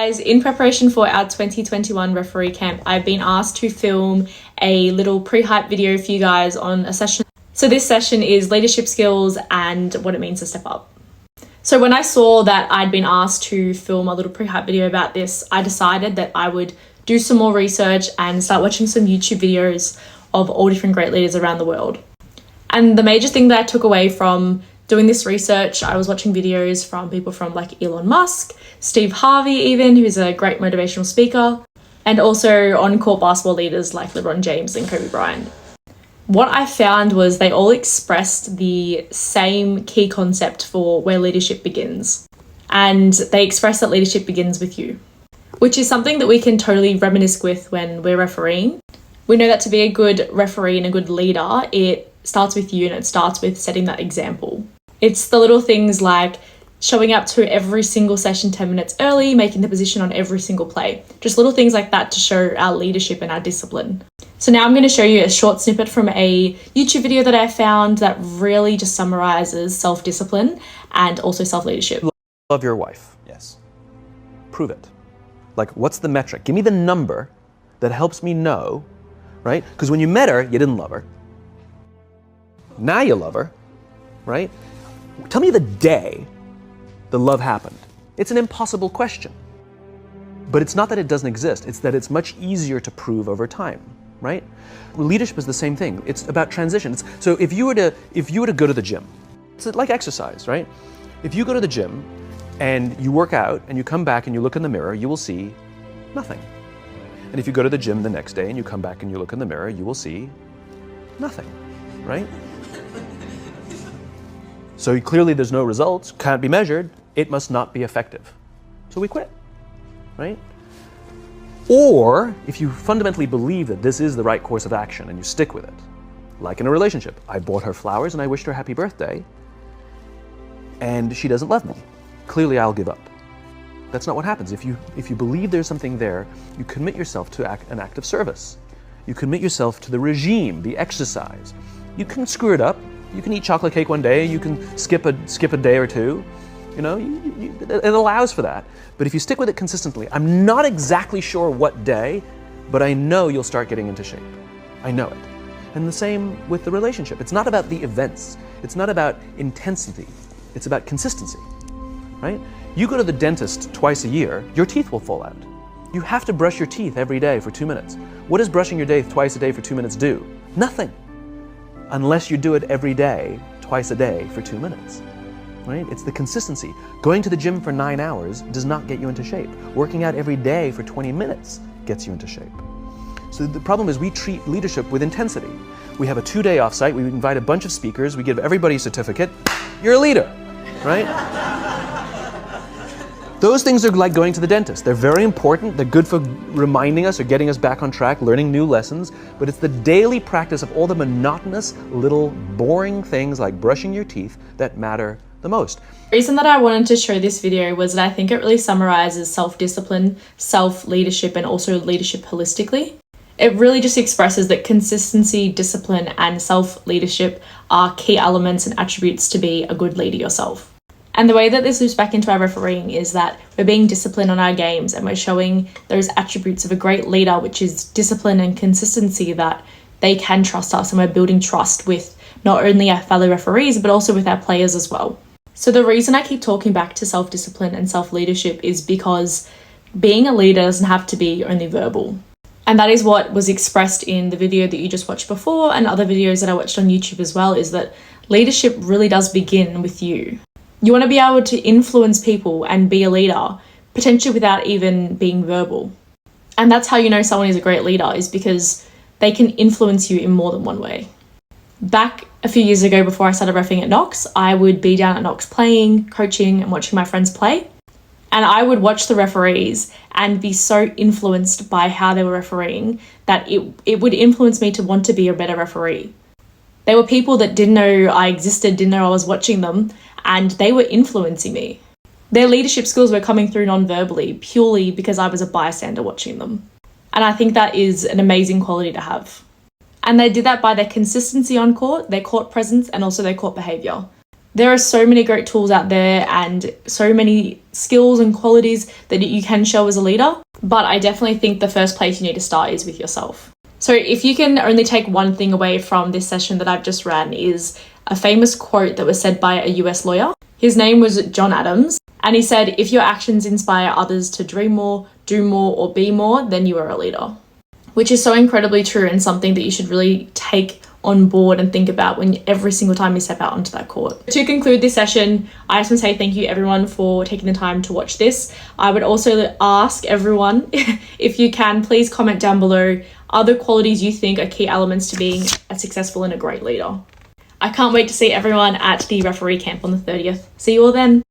Guys, in preparation for our 2021 referee camp, I've been asked to film a little pre-hype video for you guys on a session. So this session is leadership skills and what it means to step up. So when I saw that I'd been asked to film a little pre-hype video about this, I decided that I would do some more research and start watching some YouTube videos of all different great leaders around the world. And the major thing that I took away from doing this research, I was watching videos from people from like Elon Musk, Steve Harvey even, who's a great motivational speaker, and also on-court basketball leaders like LeBron James and Kobe Bryant. What I found was they all expressed the same key concept for where leadership begins. And they express that leadership begins with you, which is something that we can totally reminisce with when we're refereeing. We know that to be a good referee and a good leader, it starts with you and it starts with setting that example. It's the little things like showing up to every single session 10 minutes early, making the position on every single play. Just little things like that to show our leadership and our discipline. So now I'm going to show you a short snippet from a YouTube video that I found that really just summarizes self-discipline and also self-leadership. Love your wife. Yes. Prove it. Like, what's the metric? Give me the number that helps me know, right? Because when you met her, you didn't love her. Now you love her, right? Tell me the day the love happened. It's an impossible question. But it's not that it doesn't exist, it's that it's much easier to prove over time, right? Leadership is the same thing. It's about transition. So if you were to go to the gym, it's like exercise, right? If you go to the gym and you work out and you come back and you look in the mirror, you will see nothing. And if you go to the gym the next day and you come back and you look in the mirror, you will see nothing, right? So clearly there's no results, can't be measured, it must not be effective. So we quit, right? Or if you fundamentally believe that this is the right course of action and you stick with it, like in a relationship, I bought her flowers and I wished her happy birthday, and she doesn't love me. Clearly I'll give up. That's not what happens. If you believe there's something there, you commit yourself to an act of service. You commit yourself to the regime, the exercise. You can screw it up. You can eat chocolate cake one day, you can skip a day or two, you know, it allows for that. But if you stick with it consistently, I'm not exactly sure what day, but I know you'll start getting into shape. I know it. And the same with the relationship. It's not about the events. It's not about intensity. It's about consistency, right? You go to the dentist twice a year, your teeth will fall out. You have to brush your teeth every day for 2 minutes. What does brushing your teeth twice a day for 2 minutes do? Nothing. Unless you do it every day, twice a day for 2 minutes, right? It's the consistency. Going to the gym for 9 hours does not get you into shape. Working out every day for 20 minutes gets you into shape. So the problem is we treat leadership with intensity. We have a 2-day offsite, we invite a bunch of speakers, we give everybody a certificate, you're a leader, right? Those things are like going to the dentist. They're very important. They're good for reminding us or getting us back on track, learning new lessons. But it's the daily practice of all the monotonous, little, boring things like brushing your teeth that matter the most. The reason that I wanted to show this video was that I think it really summarizes self-discipline, self-leadership, and also leadership holistically. It really just expresses that consistency, discipline, and self-leadership are key elements and attributes to be a good leader yourself. And the way that this loops back into our refereeing is that we're being disciplined on our games and we're showing those attributes of a great leader, which is discipline and consistency, that they can trust us, and we're building trust with not only our fellow referees, but also with our players as well. So the reason I keep talking back to self-discipline and self-leadership is because being a leader doesn't have to be only verbal. And that is what was expressed in the video that you just watched before and other videos that I watched on YouTube as well, is that leadership really does begin with you. You want to be able to influence people and be a leader, potentially without even being verbal. And that's how you know someone is a great leader, is because they can influence you in more than one way. Back a few years ago, before I started reffing at Knox, I would be down at Knox playing, coaching, and watching my friends play. And I would watch the referees and be so influenced by how they were refereeing that it would influence me to want to be a better referee. They were people that didn't know I existed, didn't know I was watching them, and they were influencing me. Their leadership skills were coming through non-verbally, purely because I was a bystander watching them. And I think that is an amazing quality to have. And they did that by their consistency on court, their court presence, and also their court behaviour. There are so many great tools out there and so many skills and qualities that you can show as a leader, but I definitely think the first place you need to start is with yourself. So if you can only take one thing away from this session that I've just ran, is a famous quote that was said by a US lawyer. His name was John Adams, and he said, "If your actions inspire others to dream more, do more, or be more, then you are a leader." Which is so incredibly true and something that you should really take on board and think about when every single time you step out onto that court. To conclude this session, I just want to say thank you everyone for taking the time to watch this. I would also ask everyone, if you can, please comment down below other qualities you think are key elements to being a successful and a great leader. I can't wait to see everyone at the referee camp on the 30th. See you all then.